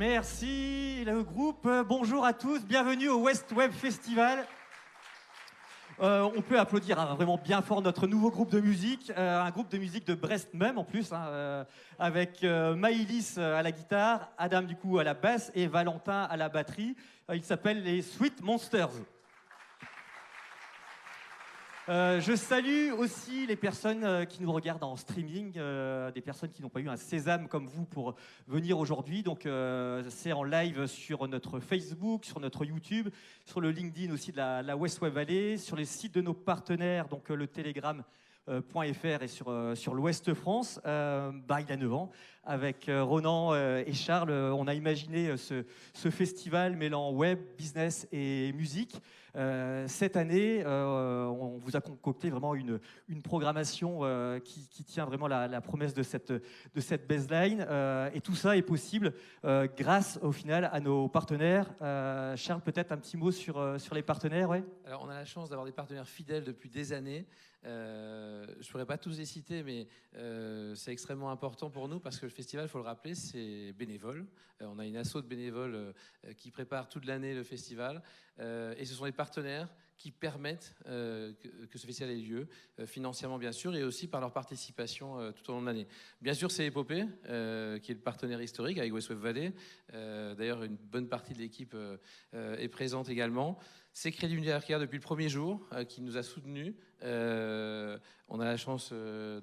Merci le groupe. Bonjour à tous, bienvenue au West Web Festival. On peut applaudir vraiment bien fort notre nouveau groupe de musique, un groupe de musique de Brest même en plus, avec Maïlis à la guitare, Adam du coup à la basse et Valentin à la batterie. Il s'appelle les Sweet Monsters. Je salue aussi les personnes qui nous regardent en streaming, des personnes qui n'ont pas eu un sésame comme vous pour venir aujourd'hui. Donc c'est en live sur notre Facebook, sur notre YouTube, sur le LinkedIn aussi de la West Web Valley, sur les sites de nos partenaires, donc le Telegram.fr et sur l'Ouest France. Il y a 9 ans, avec Ronan et Charles, on a imaginé ce festival mêlant web, business et musique. Cette année, on vous a concocté vraiment une programmation qui tient vraiment la promesse de cette baseline. Et tout ça est possible grâce au final à nos partenaires. Charles, peut-être un petit mot sur les partenaires, ouais. Alors, on a la chance d'avoir des partenaires fidèles depuis des années. Je ne pourrais pas tous les citer, mais c'est extrêmement important pour nous parce que le festival, il faut le rappeler, c'est bénévole. On a une asso de bénévoles qui prépare toute l'année le festival. Et ce sont les partenaires qui permettent que ce festival ait lieu, financièrement bien sûr, et aussi par leur participation tout au long de l'année. Bien sûr, c'est Epopée, qui est le partenaire historique avec West Web Valley. D'ailleurs, une bonne partie de l'équipe est présente également. C'est Crédit Mutuel Arca depuis le premier jour, qui nous a soutenus. On a la chance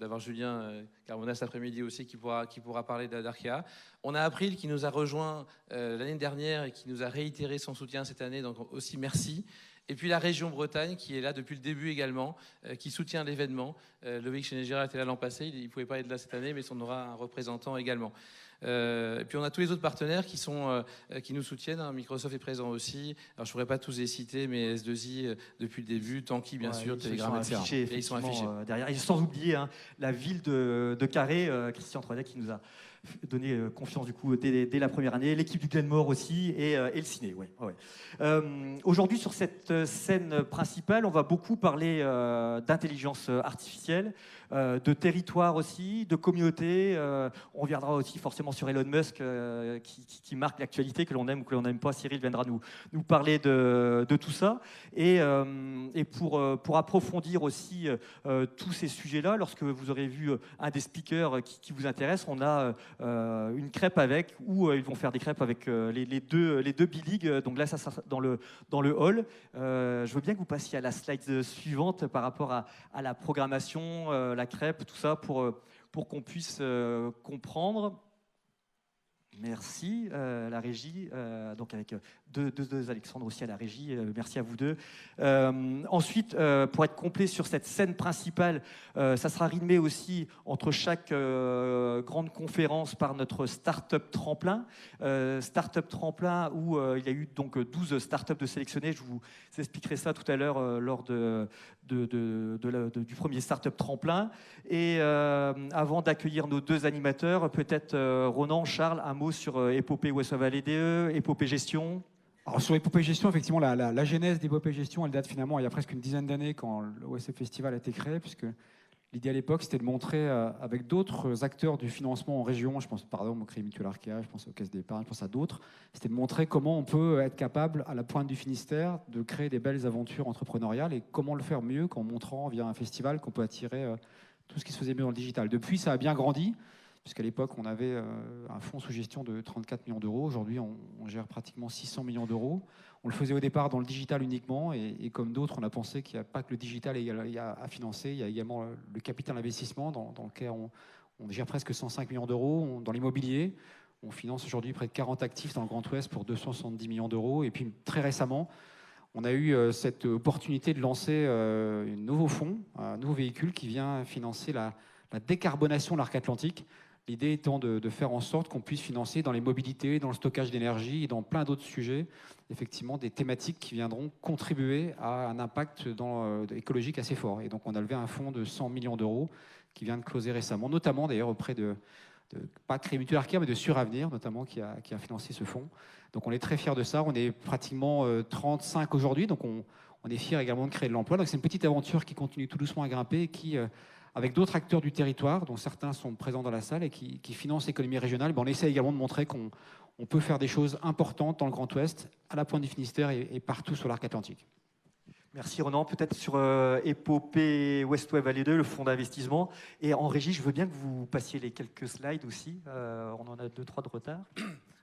d'avoir Julien Carbona cet après-midi aussi qui pourra parler d'Arca. On a April qui nous a rejoint l'année dernière et qui nous a réitéré son soutien cette année, donc aussi merci. Et puis la région Bretagne qui est là depuis le début également, qui soutient l'événement. Loïc Chénégera était là l'an passé, il ne pouvait pas être là cette année, mais on aura un représentant également. Et puis on a tous les autres partenaires qui nous soutiennent. Microsoft est présent aussi. Alors je ne pourrais pas tous les citer, mais S2I depuis le début, Tanki bien sûr, Telegram, etc. Et ils sont affichés derrière. Et sans oublier la ville de Carré, Christian Troidet qui nous a donné confiance du coup dès la première année, l'équipe du Glenmore aussi et le ciné. Aujourd'hui sur cette scène principale, on va beaucoup parler d'intelligence artificielle, de territoire aussi, de communauté. On reviendra aussi forcément sur Elon Musk qui marque l'actualité, que l'on aime ou que l'on n'aime pas. Cyril viendra nous parler de tout ça. Et pour approfondir aussi tous ces sujets-là, lorsque vous aurez vu un des speakers qui vous intéresse, on a une crêpe avec, ou ils vont faire des crêpes avec les deux B-League. Donc là, ça sera dans le hall. Je veux bien que vous passiez à la slide suivante par rapport à la programmation, la crêpe, tout ça, pour qu'on puisse comprendre. Merci, la régie, donc avec deux Alexandre aussi à la régie, merci à vous deux. Ensuite, pour être complet sur cette scène principale, ça sera rythmé aussi entre chaque grande conférence par notre Startup Tremplin. Startup Tremplin où il y a eu donc 12 startups de sélectionnés, je vous expliquerai ça tout à l'heure lors du premier Startup Tremplin. Et avant d'accueillir nos deux animateurs, peut-être Ronan, Charles, un mot sur Epopée West Valley DE, Epopée Gestion. Alors sur Epopée Gestion, effectivement, la genèse d'Epopée Gestion, elle date finalement il y a presque une dizaine d'années quand le OSF Festival a été créé, puisque l'idée à l'époque, c'était de montrer avec d'autres acteurs du financement en région, je pense par exemple au Crédit Mutuel Arca, je pense aux caisses d'épargne, je pense à d'autres, c'était de montrer comment on peut être capable, à la pointe du Finistère, de créer des belles aventures entrepreneuriales et comment le faire mieux qu'en montrant via un festival qu'on peut attirer tout ce qui se faisait mieux dans le digital. Depuis, ça a bien grandi, puisqu'à l'époque, on avait un fonds sous gestion de 34 millions d'euros. Aujourd'hui, on gère pratiquement 600 millions d'euros. On le faisait au départ dans le digital uniquement, et comme d'autres, on a pensé qu'il n'y a pas que le digital à financer, il y a également le capital investissement, dans lequel on gère presque 105 millions d'euros. Dans l'immobilier, on finance aujourd'hui près de 40 actifs dans le Grand Ouest pour 270 millions d'euros. Et puis, très récemment, on a eu cette opportunité de lancer un nouveau fonds, un nouveau véhicule qui vient financer la décarbonation de l'arc atlantique. L'idée étant de faire en sorte qu'on puisse financer dans les mobilités, dans le stockage d'énergie et dans plein d'autres sujets, effectivement, des thématiques qui viendront contribuer à un impact écologique assez fort. Et donc, on a levé un fonds de 100 millions d'euros qui vient de closer récemment, notamment d'ailleurs auprès pas Crédit Mutuel Arca, mais de Suravenir, notamment, qui a financé ce fonds. Donc, on est très fiers de ça. On est pratiquement 35 aujourd'hui, donc on est fiers également de créer de l'emploi. Donc, c'est une petite aventure qui continue tout doucement à grimper et qui... avec d'autres acteurs du territoire, dont certains sont présents dans la salle et qui financent l'économie régionale, on essaie également de montrer qu'on on peut faire des choses importantes dans le Grand Ouest, à la pointe du Finistère et partout sur l'arc atlantique. Merci Ronan. Peut-être sur Épopée West Web Vallée 2, le fonds d'investissement. Et en régie, je veux bien que vous passiez les quelques slides aussi. On en a 2-3 de retard.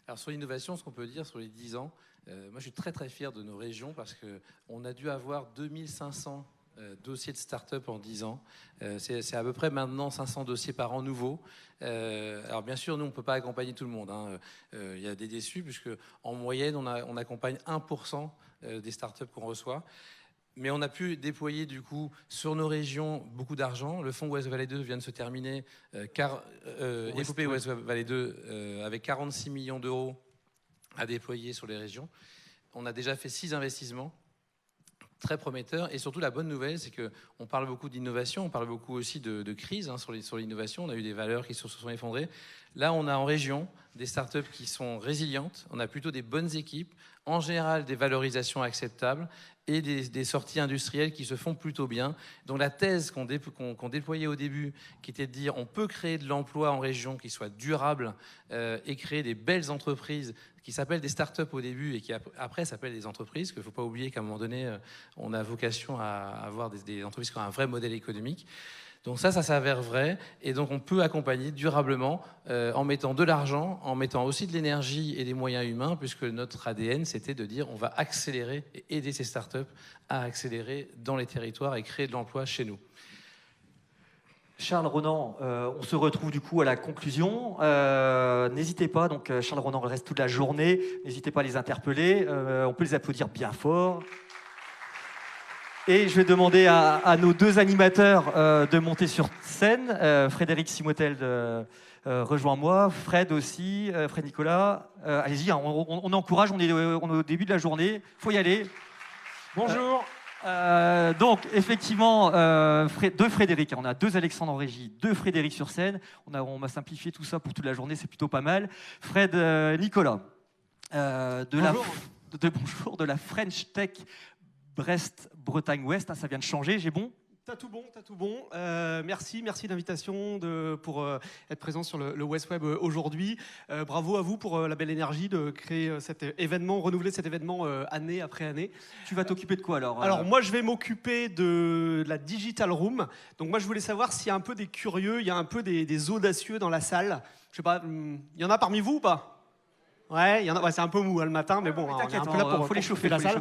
Alors sur l'innovation, ce qu'on peut dire sur les 10 ans, moi je suis très très fier de nos régions parce qu'on a dû avoir 2500 dossiers de start-up en 10 ans. C'est à peu près maintenant 500 dossiers par an nouveaux. Alors bien sûr, nous on ne peut pas accompagner tout le monde. Il y a des déçus puisque en moyenne on accompagne 1% des start-up qu'on reçoit. Mais on a pu déployer du coup sur nos régions beaucoup d'argent. Le fonds West Valley 2 vient de se terminer, Épopée West Valley 2 avec 46 millions d'euros à déployer sur les régions. On a déjà fait 6 investissements très prometteurs. Et surtout, la bonne nouvelle, c'est qu'on parle beaucoup d'innovation, on parle beaucoup aussi de crise sur l'innovation. On a eu des valeurs qui se sont effondrées. Là, on a en région des startups qui sont résilientes. On a plutôt des bonnes équipes, en général des valorisations acceptables et des sorties industrielles qui se font plutôt bien. Donc la thèse qu'on déployait au début, qui était de dire on peut créer de l'emploi en région qui soit durable et créer des belles entreprises qui s'appellent des startups au début et qui après s'appellent des entreprises, qu'il ne faut pas oublier qu'à un moment donné, on a vocation à avoir des entreprises qui ont un vrai modèle économique. Donc ça s'avère vrai, et donc on peut accompagner durablement en mettant de l'argent, en mettant aussi de l'énergie et des moyens humains, puisque notre ADN, c'était de dire on va accélérer et aider ces startups à accélérer dans les territoires et créer de l'emploi chez nous. Charles Ronan, on se retrouve du coup à la conclusion. N'hésitez pas, donc Charles Ronan reste toute la journée, n'hésitez pas à les interpeller, on peut les applaudir bien fort. Et je vais demander à nos 2 animateurs de monter sur scène. Frédéric Simotel, rejoins-moi. Fred aussi, Fred Nicolas. Allez-y, on encourage, on est au début de la journée. Il faut y aller. Bonjour. Donc, effectivement, 2 Frédéric. On a 2 Alexandre en régie, 2 Frédéric sur scène. On m'a simplifié tout ça pour toute la journée, c'est plutôt pas mal. Fred Nicolas, bonjour, de la French Tech Brest-Bretagne-Ouest, ça vient de changer, j'ai bon ? T'as tout bon. Merci d'invitation pour être présent sur le West Web aujourd'hui. Bravo à vous pour la belle énergie de créer cet événement, renouveler cet événement année après année. Tu vas t'occuper de quoi alors ? Alors moi je vais m'occuper de la Digital Room. Donc moi je voulais savoir s'il y a un peu des curieux, il y a un peu des audacieux dans la salle. Je sais pas, il y en a parmi vous ou pas ? Ouais, il y en a. Ouais, c'est un peu mou le matin, mais bon, on est un peu là pour les chauffer la salle.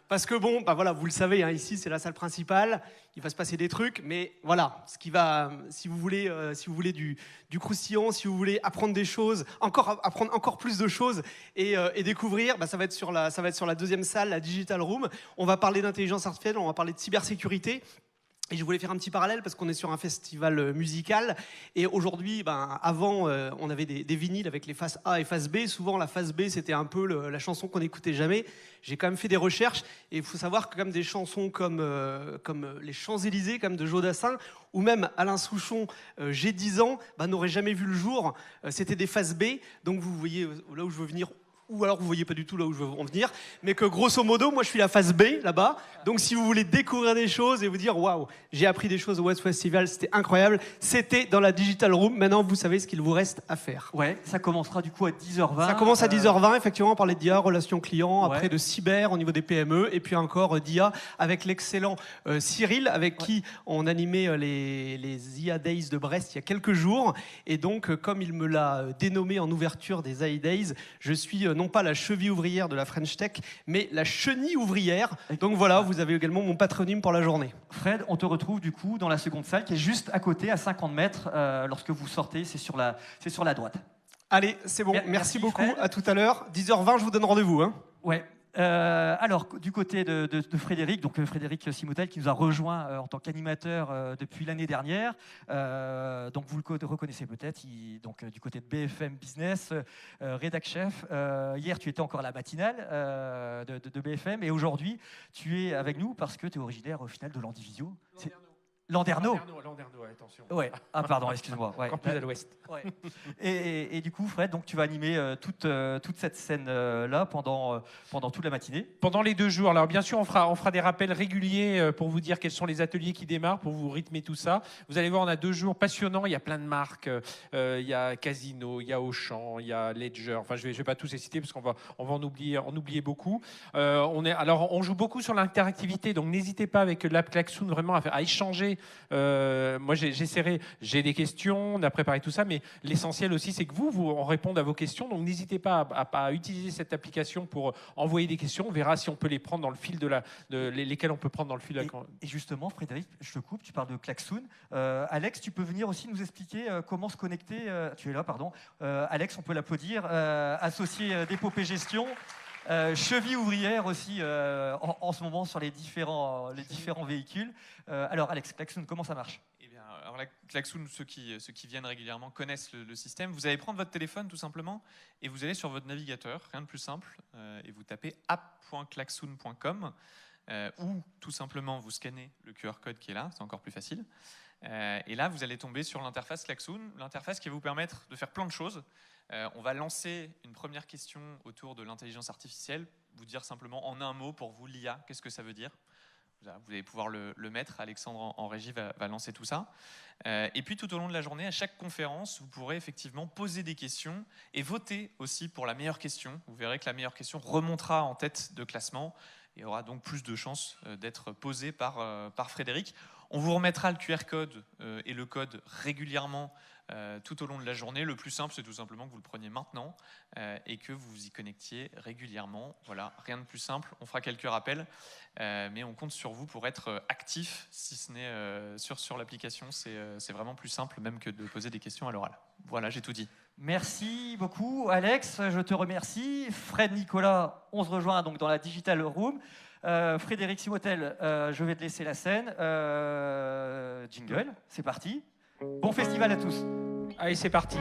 Parce que bon, voilà, vous le savez, ici c'est la salle principale, il va se passer des trucs, mais voilà, si vous voulez du croustillant, si vous voulez apprendre des choses, apprendre encore plus de choses et découvrir, ça va être sur la 2e salle, la Digital Room. On va parler d'intelligence artificielle, on va parler de cybersécurité. Et je voulais faire un petit parallèle parce qu'on est sur un festival musical et aujourd'hui, avant, on avait des vinyles avec les faces A et face B. Souvent, la face B, c'était un peu la chanson qu'on n'écoutait jamais. J'ai quand même fait des recherches et il faut savoir que comme des chansons comme Les Champs-Élysées, comme de Jodassin, ou même Alain Souchon, J'ai 10 ans, n'auraient jamais vu le jour. C'était des faces B. Donc vous voyez là où je veux venir. Ou alors vous voyez pas du tout là où je veux en venir, mais que grosso modo, moi je suis la phase B là-bas. Donc si vous voulez découvrir des choses et vous dire waouh, j'ai appris des choses au West Festival, c'était incroyable, c'était dans la Digital Room. Maintenant vous savez ce qu'il vous reste à faire. Ouais, ça commencera du coup à 10h20. Ça commence à 10h20, effectivement, on parlait d'IA, relations clients, Ouais. après de cyber au niveau des PME, et puis encore d'IA avec l'excellent Cyril, avec qui on animait les IA Days de Brest il y a quelques jours. Et donc, comme il me l'a dénommé en ouverture des AI Days, je suis non pas la cheville ouvrière de la French Tech, mais la chenille ouvrière. Donc voilà, vous avez également mon patronyme pour la journée. Fred, on te retrouve du coup dans la seconde salle qui est juste à côté, à 50 mètres. Lorsque vous sortez, c'est sur la droite. Allez, c'est bon. Merci beaucoup. Fred. À tout à l'heure. 10h20, je vous donne rendez-vous. Ouais. Alors, du côté de Frédéric, donc Frédéric Simotel, qui nous a rejoint en tant qu'animateur depuis l'année dernière. Donc, vous le reconnaissez peut-être, donc du côté de BFM Business, rédac chef. Hier, tu étais encore à la matinale de BFM, et aujourd'hui, tu es avec nous parce que tu es originaire au final de Landivisio. Landerneau. ouais, attention. Ouais. Ah pardon, excuse-moi. Ouais. Encore plus à l'ouest. Ouais. Et du coup, Fred, donc tu vas animer toute cette scène là pendant toute la matinée. Pendant les 2 jours. Alors bien sûr, on fera des rappels réguliers pour vous dire quels sont les ateliers qui démarrent, pour vous rythmer tout ça. Vous allez voir, on a 2 jours passionnants. Il y a plein de marques. Il y a Casino, il y a Auchan, il y a Ledger. Enfin, je vais pas tous les citer parce qu'on va en oublier beaucoup. On joue beaucoup sur l'interactivité, donc n'hésitez pas avec l'app Klaxoon vraiment à échanger. Moi, j'ai des questions, on a préparé tout ça, mais l'essentiel aussi, c'est que on réponde à vos questions. Donc n'hésitez pas à utiliser cette application pour envoyer des questions. On verra si on peut les prendre dans le fil lesquelles on peut prendre dans le fil de la... Et justement, Frédéric, je te coupe, tu parles de Klaxoon. Alex, tu peux venir aussi nous expliquer comment se connecter. Tu es là, pardon. Alex, on peut l'applaudir. Associé d'Épopée Gestion. Cheville ouvrière aussi en ce moment sur les différents véhicules. Alors Alex, Klaxoon, comment ça marche? Eh bien, alors la Klaxoon, ceux qui viennent régulièrement connaissent le système. Vous allez prendre votre téléphone tout simplement et vous allez sur votre navigateur, rien de plus simple, et vous tapez app.klaxoon.com ou tout simplement vous scannez le QR code qui est là, c'est encore plus facile. Et là, vous allez tomber sur l'interface Klaxoon, l'interface qui va vous permettre de faire plein de choses. On va lancer une première question autour de l'intelligence artificielle, vous dire simplement en un mot pour vous l'IA, qu'est-ce que ça veut dire? Vous allez pouvoir le mettre, Alexandre en régie va lancer tout ça. Et puis tout au long de la journée, à chaque conférence, vous pourrez effectivement poser des questions et voter aussi pour la meilleure question. Vous verrez que la meilleure question remontera en tête de classement et aura donc plus de chances d'être posée par Frédéric. On vous remettra le QR code et le code régulièrement tout au long de la journée. Le plus simple, c'est tout simplement que vous le preniez maintenant et que vous vous y connectiez régulièrement. Voilà, rien de plus simple. On fera quelques rappels, mais on compte sur vous pour être actif, si ce n'est sur l'application. C'est vraiment plus simple même que de poser des questions à l'oral. Voilà, j'ai tout dit. Merci beaucoup, Alex. Je te remercie. Fred, Nicolas, on se rejoint donc dans la Digital Room. Frédéric Simotel, je vais te laisser la scène. Jingle, c'est parti. Bon festival à tous. Allez, c'est parti.